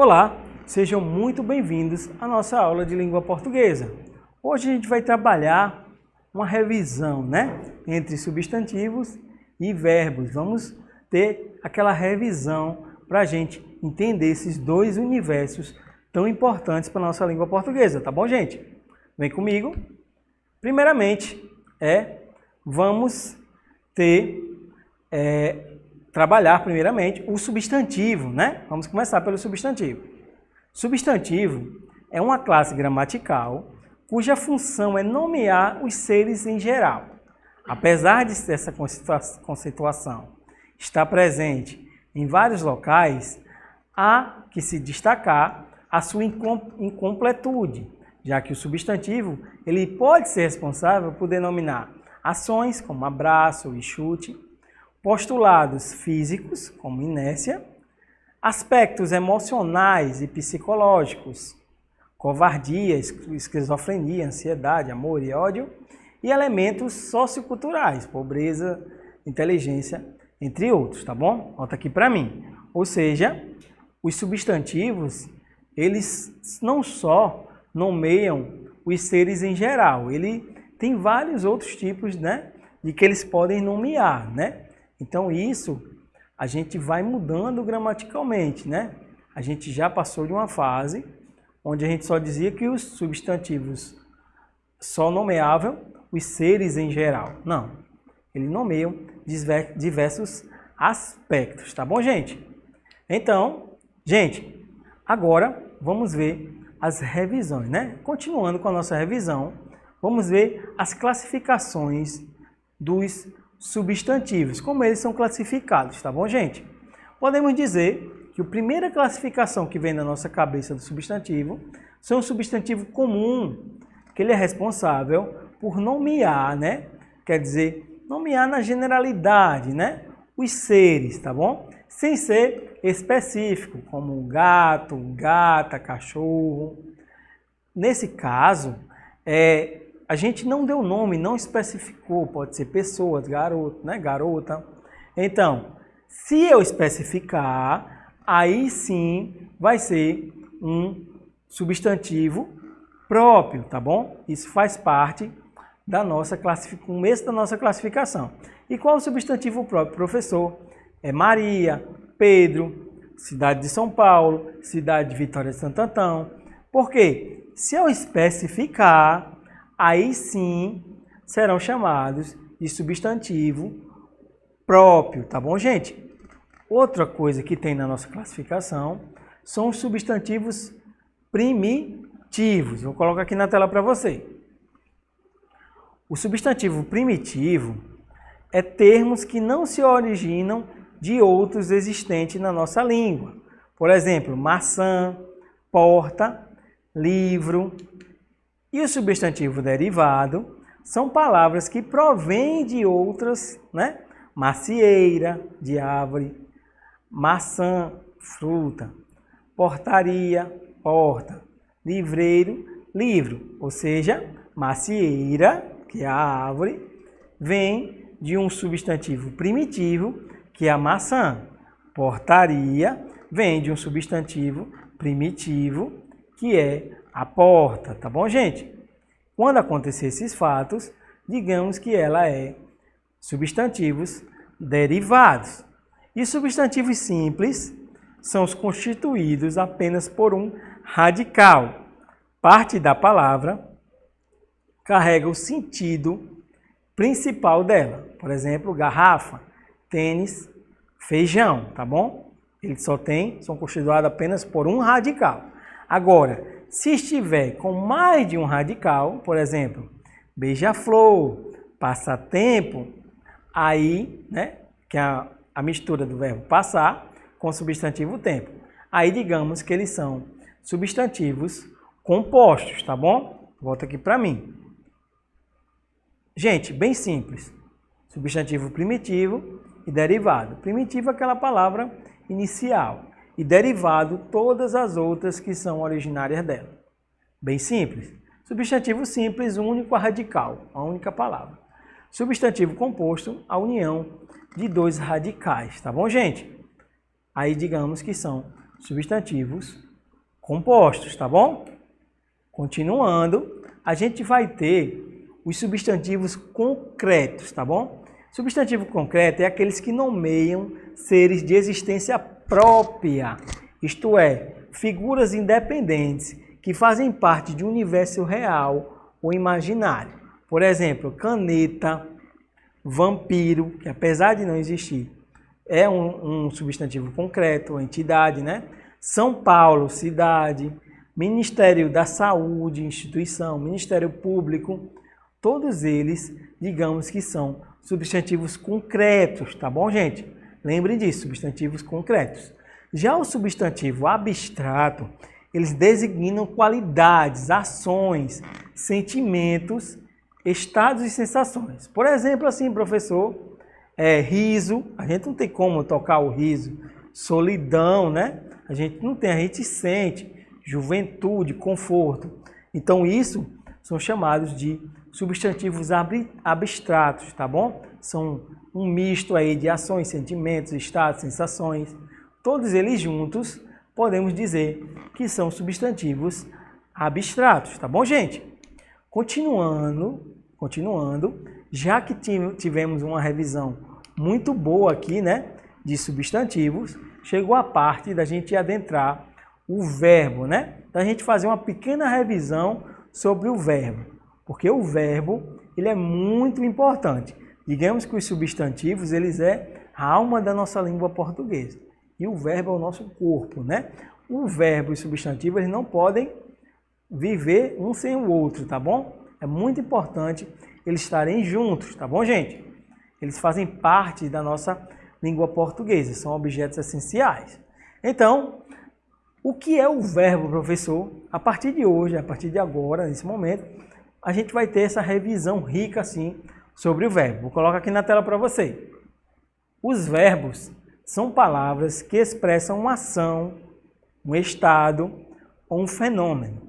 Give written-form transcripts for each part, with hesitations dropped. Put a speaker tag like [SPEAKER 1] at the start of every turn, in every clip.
[SPEAKER 1] Olá, sejam muito bem-vindos à nossa aula de língua portuguesa. Hoje a gente vai trabalhar uma revisão, entre substantivos e verbos. Vamos ter aquela revisão para a gente entender esses dois universos tão importantes para a nossa língua portuguesa, tá bom, gente? Vem comigo. Primeiramente, vamos trabalhar primeiramente o substantivo, Vamos começar pelo substantivo. Substantivo é uma classe gramatical cuja função é nomear os seres em geral. Apesar de essa conceituação estar presente em vários locais, há que se destacar a sua incompletude, já que o substantivo ele pode ser responsável por denominar ações como abraço e chute, postulados físicos, como inércia, aspectos emocionais e psicológicos, covardia, esquizofrenia, ansiedade, amor e ódio, e elementos socioculturais, pobreza, inteligência, entre outros, tá bom? Nota aqui para mim. Ou seja, os substantivos, eles não só nomeiam os seres em geral, ele tem vários outros tipos, de que eles podem nomear, Então, isso a gente vai mudando gramaticalmente, A gente já passou de uma fase onde a gente só dizia que os substantivos só nomeavam os seres em geral. Não, eles nomeiam diversos aspectos, tá bom, gente? Então, gente, agora vamos ver as revisões, Continuando com a nossa revisão, vamos ver as classificações dos substantivos, como eles são classificados, tá bom, gente? Podemos dizer que a primeira classificação que vem na nossa cabeça do substantivo são o substantivo comum, que ele é responsável por nomear, Quer dizer, nomear na generalidade, Os seres, tá bom? Sem ser específico, como gato, gata, cachorro. Nesse caso, a gente não deu nome, não especificou, pode ser pessoas, garoto, garota. Então, se eu especificar, aí sim vai ser um substantivo próprio, tá bom? Isso faz parte da nossa começo da nossa classificação. E qual é o substantivo próprio, professor? É Maria, Pedro, cidade de São Paulo, cidade de Vitória de Santo Antão. Por quê? Se eu especificar, aí sim serão chamados de substantivo próprio, tá bom, gente? Outra coisa que tem na nossa classificação são os substantivos primitivos. Vou colocar aqui na tela para você. O substantivo primitivo é termos que não se originam de outros existentes na nossa língua. Por exemplo, maçã, porta, livro. E o substantivo derivado são palavras que provêm de outras, Macieira, de árvore, maçã, fruta, portaria, porta, livreiro, livro. Ou seja, macieira, que é a árvore, vem de um substantivo primitivo, que é a maçã. Portaria vem de um substantivo primitivo, que é a porta, tá bom, gente? Quando acontecer esses fatos, digamos que ela é substantivos derivados. E substantivos simples são os constituídos apenas por um radical. Parte da palavra carrega o sentido principal dela. Por exemplo, garrafa, tênis, feijão, tá bom? Eles são constituídos apenas por um radical. Agora, se estiver com mais de um radical, por exemplo, beija-flor, passatempo, aí, que é a mistura do verbo passar com o substantivo tempo. Aí, digamos que eles são substantivos compostos, tá bom? Volta aqui para mim. Gente, bem simples. Substantivo primitivo e derivado. Primitivo é aquela palavra inicial. E derivado, todas as outras que são originárias dela. Bem simples. Substantivo simples, único, radical, a única palavra. Substantivo composto, a união de dois radicais, tá bom, gente? Aí digamos que são substantivos compostos, tá bom? Continuando, a gente vai ter os substantivos concretos, tá bom? Substantivo concreto é aqueles que nomeiam seres de existência própria, isto é, figuras independentes que fazem parte de um universo real ou imaginário. Por exemplo, caneta, vampiro, que apesar de não existir, é um substantivo concreto, entidade, né? São Paulo, cidade, Ministério da Saúde, instituição, Ministério Público, todos eles, digamos que são substantivos concretos, tá bom, gente? Lembrem disso, substantivos concretos. Já o substantivo abstrato, eles designam qualidades, ações, sentimentos, estados e sensações. Por exemplo, assim, professor, riso, a gente não tem como tocar o riso. Solidão, né? A gente não tem, a gente sente. Juventude, conforto. Então, isso são chamados de substantivos abstratos, tá bom? São um misto aí de ações, sentimentos, estados, sensações. Todos eles juntos, podemos dizer que são substantivos abstratos, tá bom, gente? Continuando, já que tivemos uma revisão muito boa aqui, né, de substantivos, chegou a parte da gente adentrar o verbo, né? Da gente fazer uma pequena revisão sobre o verbo, porque o verbo, ele é muito importante. Digamos que os substantivos, eles é a alma da nossa língua portuguesa. E o verbo é o nosso corpo, né? O verbo e o substantivo, eles não podem viver um sem o outro, tá bom? É muito importante eles estarem juntos, tá bom, gente? Eles fazem parte da nossa língua portuguesa, são objetos essenciais. Então, o que é o verbo, professor? A partir de hoje, a partir de agora, nesse momento, a gente vai ter essa revisão rica, assim, sobre o verbo. Vou colocar aqui na tela para você. Os verbos são palavras que expressam uma ação, um estado ou um fenômeno,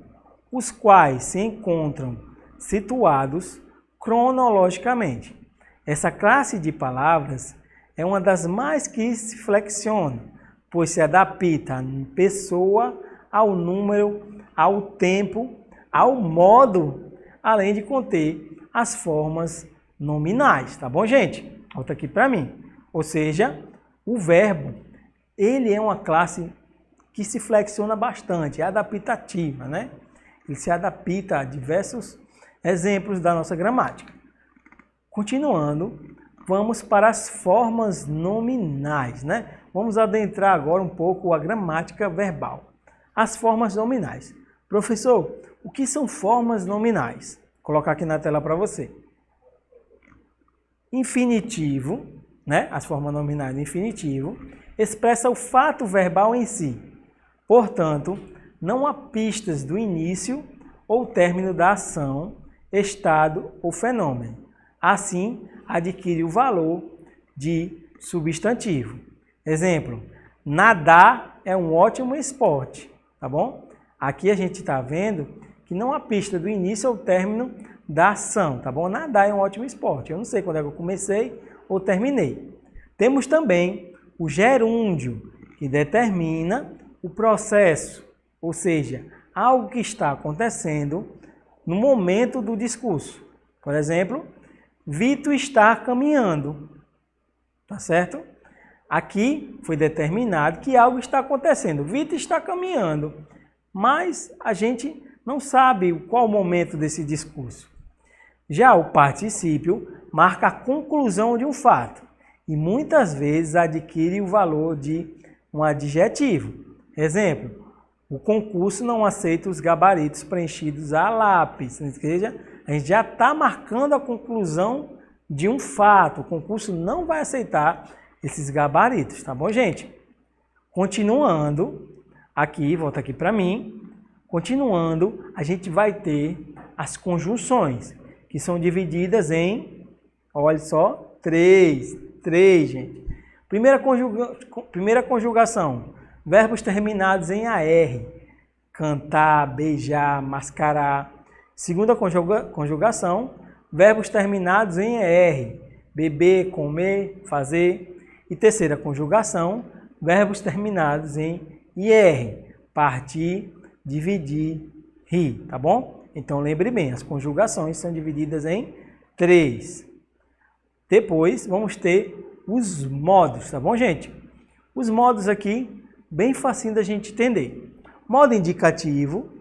[SPEAKER 1] os quais se encontram situados cronologicamente. Essa classe de palavras é uma das mais que se flexionam, pois se adapta à pessoa, ao número, ao tempo, ao modo, além de conter as formas nominais, tá bom, gente? Volta aqui para mim. Ou seja, o verbo, ele é uma classe que se flexiona bastante, é adaptativa, né? Ele se adapta a diversos exemplos da nossa gramática. Continuando, vamos para as formas nominais, né? Vamos adentrar agora um pouco a gramática verbal. As formas nominais. Professor, o que são formas nominais? Vou colocar aqui na tela para você. Infinitivo, né? As formas nominais do infinitivo, expressa o fato verbal em si. Portanto, não há pistas do início ou término da ação, estado ou fenômeno. Assim, adquire o valor de substantivo. Exemplo, nadar é um ótimo esporte, tá bom? Aqui a gente está vendo que não há pista do início ou término da ação, tá bom? Nadar é um ótimo esporte. Eu não sei quando é que eu comecei ou terminei. Temos também o gerúndio, que determina o processo, ou seja, algo que está acontecendo no momento do discurso. Por exemplo, Vitor está caminhando, tá certo? Aqui foi determinado que algo está acontecendo. Vitor está caminhando, mas a gente não sabe qual o momento desse discurso. Já o particípio marca a conclusão de um fato e muitas vezes adquire o valor de um adjetivo. Exemplo, o concurso não aceita os gabaritos preenchidos a lápis. Ou seja, a gente já está marcando a conclusão de um fato. O concurso não vai aceitar esses gabaritos, tá bom, gente? Continuando, aqui, volta aqui para mim. Continuando, a gente vai ter as conjunções, que são divididas em, olha só, três, gente. Primeira conjugação, verbos terminados em AR, cantar, beijar, mascarar. Segunda conjugação, verbos terminados em ER, beber, comer, fazer. E terceira conjugação, verbos terminados em IR, partir, dividir, tá bom? Então lembre bem, as conjugações são divididas em 3. Depois vamos ter os modos, tá bom, gente? Os modos aqui, bem facinho da gente entender. Modo indicativo,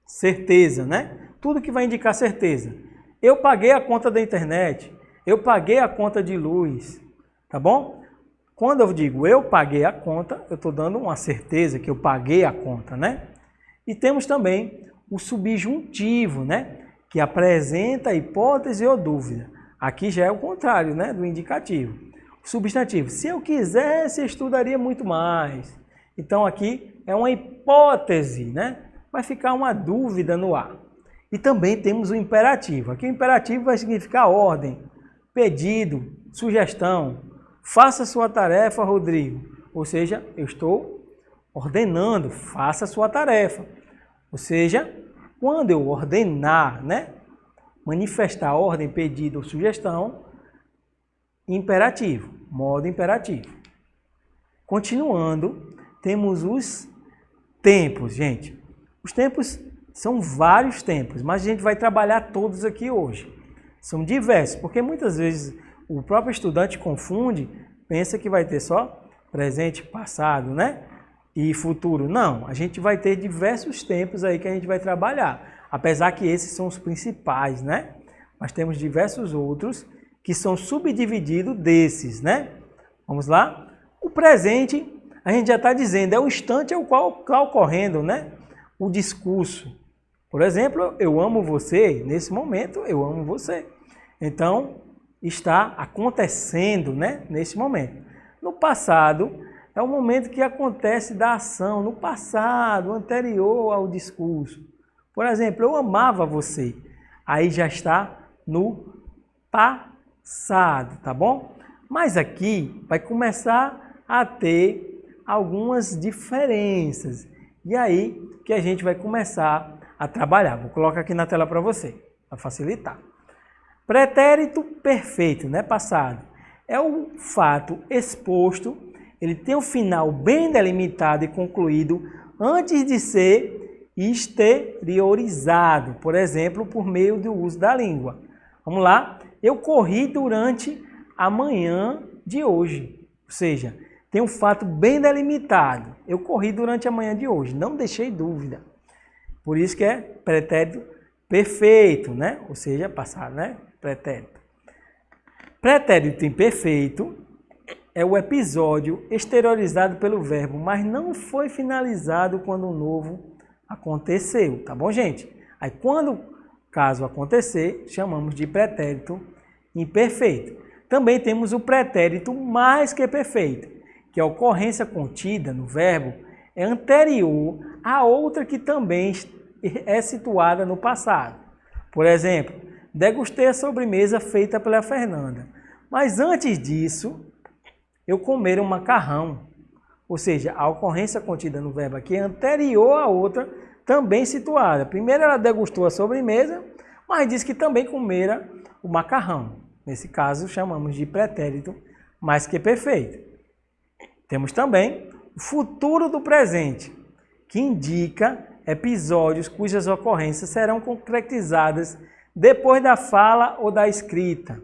[SPEAKER 1] certeza, né? Tudo que vai indicar certeza. Eu paguei a conta da internet, eu paguei a conta de luz, tá bom? Quando eu digo eu paguei a conta, eu estou dando uma certeza que eu paguei a conta, né? E temos também o subjuntivo, né? Que apresenta a hipótese ou dúvida. Aqui já é o contrário, né? Do indicativo. O substantivo, se eu quisesse, eu estudaria muito mais. Então aqui é uma hipótese, né? Vai ficar uma dúvida no ar. E também temos o imperativo. Aqui o imperativo vai significar ordem, pedido, sugestão. Faça sua tarefa, Rodrigo. Ou seja, eu estou ordenando, faça sua tarefa. Ou seja, quando eu ordenar, né? Manifestar ordem, pedido ou sugestão, imperativo, modo imperativo. Continuando, temos os tempos, gente. Os tempos são vários tempos, mas a gente vai trabalhar todos aqui hoje. São diversos, porque muitas vezes o próprio estudante confunde, pensa que vai ter só presente, passado, né? E futuro. Não, a gente vai ter diversos tempos aí que a gente vai trabalhar. Apesar que esses são os principais, né? Mas temos diversos outros que são subdivididos desses, né? Vamos lá? O presente, a gente já está dizendo, é o instante ao qual está ocorrendo, né? O discurso. Por exemplo, eu amo você, nesse momento eu amo você. Então, está acontecendo, né? Nesse momento. No passado, é o momento que acontece da ação, no passado, anterior ao discurso. Por exemplo, eu amava você. Aí já está no passado, tá bom? Mas aqui vai começar a ter algumas diferenças. E aí que a gente vai começar a trabalhar. Vou colocar aqui na tela para você, para facilitar. Pretérito perfeito, né? Passado. É o fato exposto, ele tem um final bem delimitado e concluído antes de ser exteriorizado, por exemplo, por meio do uso da língua. Vamos lá? Eu corri durante a manhã de hoje. Ou seja, tem um fato bem delimitado. Eu corri durante a manhã de hoje, não deixei dúvida. Por isso que é pretérito perfeito, né? Ou seja, passado, né? Pretérito. Pretérito imperfeito é o episódio exteriorizado pelo verbo, mas não foi finalizado quando o novo aconteceu, tá bom, gente? Aí, quando caso acontecer, chamamos de pretérito imperfeito. Também temos o pretérito mais que perfeito, que a ocorrência contida no verbo é anterior a outra que também é situada no passado. Por exemplo, degustei a sobremesa feita pela Fernanda, mas antes disso, eu comer um macarrão. Ou seja, a ocorrência contida no verbo aqui é anterior a outra, também situada. Primeiro ela degustou a sobremesa, mas disse que também comera o macarrão. Nesse caso, chamamos de pretérito mais que perfeito. Temos também o futuro do presente, que indica episódios cujas ocorrências serão concretizadas depois da fala ou da escrita.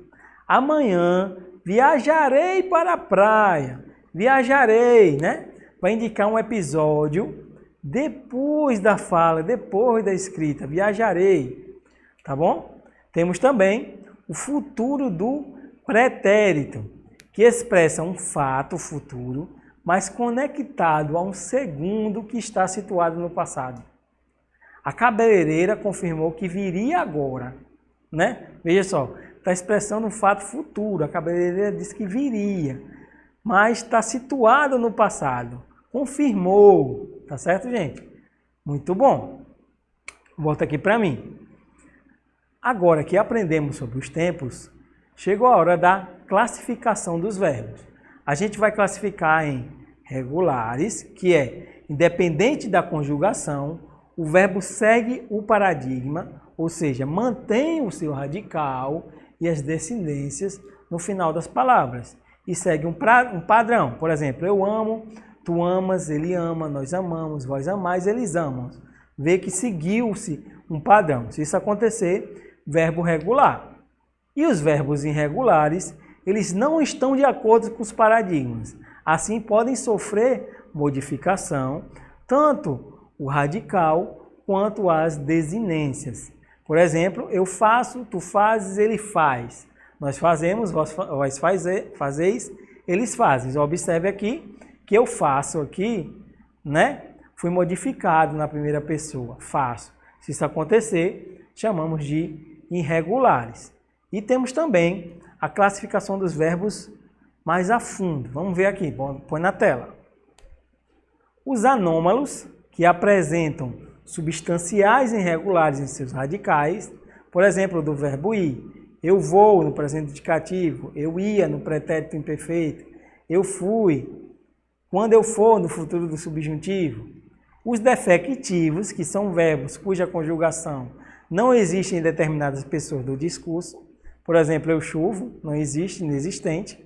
[SPEAKER 1] Amanhã viajarei para a praia. Viajarei, né? Vai indicar um episódio depois da fala, depois da escrita. Viajarei, tá bom? Temos também o futuro do pretérito, que expressa um fato futuro, mas conectado a um segundo que está situado no passado. A cabeleireira confirmou que viria agora, né? Veja só, está expressando um fato futuro. A cabeleireira disse que viria, mas está situado no passado. Confirmou, tá certo, gente? Muito bom. Volta aqui para mim. Agora que aprendemos sobre os tempos, chegou a hora da classificação dos verbos. A gente vai classificar em regulares, que é independente da conjugação, o verbo segue o paradigma, ou seja, mantém o seu radical e as descendências no final das palavras. E segue um padrão. Por exemplo, eu amo, tu amas, ele ama, nós amamos, vós amais, eles amam. ver que seguiu-se um padrão. Se isso acontecer, verbo regular. E os verbos irregulares, eles não estão de acordo com os paradigmas. Assim, podem sofrer modificação, tanto o radical quanto as desinências. Por exemplo, eu faço, tu fazes, ele faz. Nós fazemos, vós fazeis, eles fazem. Observe aqui que eu faço aqui, né? Fui modificado na primeira pessoa, faço. Se isso acontecer, chamamos de irregulares. E temos também a classificação dos verbos mais a fundo. Vamos ver aqui, põe na tela. Os anômalos, que apresentam substanciais irregulares em seus radicais, por exemplo, do verbo ir. Eu vou no presente indicativo, eu ia no pretérito imperfeito, eu fui, quando eu for no futuro do subjuntivo. Os defectivos, que são verbos cuja conjugação não existe em determinadas pessoas do discurso, por exemplo, eu chuvo, não existe, inexistente.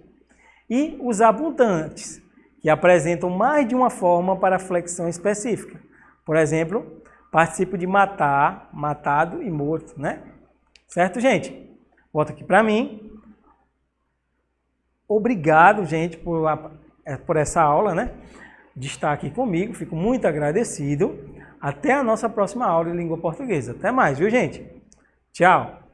[SPEAKER 1] E os abundantes, que apresentam mais de uma forma para flexão específica. Por exemplo, participo de matar, matado e morto, né? Certo, gente? Volta aqui para mim. Obrigado, gente, por essa aula, né? De estar aqui comigo. Fico muito agradecido. Até a nossa próxima aula de língua portuguesa. Até mais, viu, gente? Tchau!